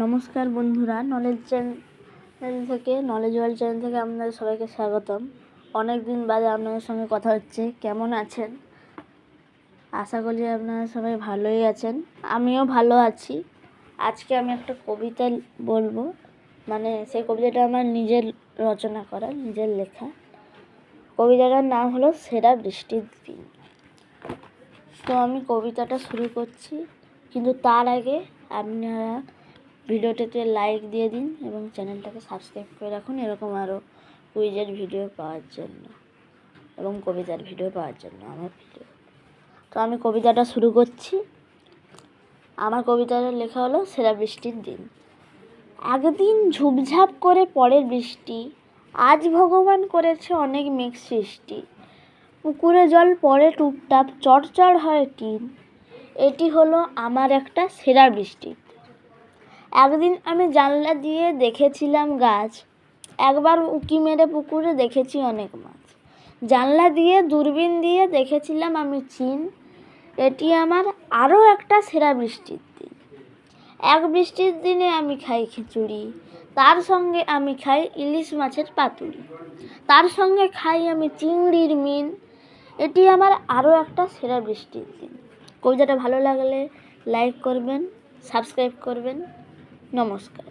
নমস্কার বন্ধুরা, knowledge world channel থেকে আপনাদের সবাইকে স্বাগতম। অনেক দিন বাদে আপনাদের সঙ্গে কথা হচ্ছে। কেমন আছেন? আশা করি আপনারা সবাই ভালোই আছেন। আমিও ভালো আছি। আজকে আমি একটা কবিতা বলবো, সেই কবিতাটা আমার নিজের রচনা করা, নিজের লেখা। কবিতাটার নাম হলো সেরা বৃষ্টির দিন। তো আমি কবিতাটা শুরু করছি, কিন্তু তার আগে আপনারা ভিডিওটিতে লাইক দিয়ে দিন এবং চ্যানেলটাকে সাবস্ক্রাইব করে রাখুন, এরকম আরও কুইজের ভিডিও পাওয়ার জন্য এবং কবিতার ভিডিও পাওয়ার জন্য আমার ভিডিও। তো আমি কবিতাটা শুরু করছি। আমার কবিতাটা লেখা হলো সেরা বৃষ্টির দিন। একদিন ঝুপঝাপ করে পড়ে বৃষ্টি, আজ ভগবান করেছে অনেক মেঘ সৃষ্টি। পুকুরে জল পড়ে টুপটাপ, চড়চড় হয় টিন। এটি হলো আমার একটা সেরা বৃষ্টি। একদিন আমি জানলা দিয়ে দেখেছিলাম গাছ, একবার উঁকি মেরে পুকুরে দেখেছি অনেক মাছ। জানলা দিয়ে দূরবীন দিয়ে দেখেছিলাম আমি চিন। এটি আমার আরও একটা সেরা বৃষ্টির দিন। এক বৃষ্টির দিনে আমি খাই খিচুড়ি, তার সঙ্গে আমি খাই ইলিশ মাছের পাতুরি, তার সঙ্গে খাই আমি চিংড়ির মিন। এটি আমার আরও একটা সেরা বৃষ্টির দিন। কবিতাটা ভালো লাগলে লাইক করবেন, সাবস্ক্রাইব করবেন। নমস্কার।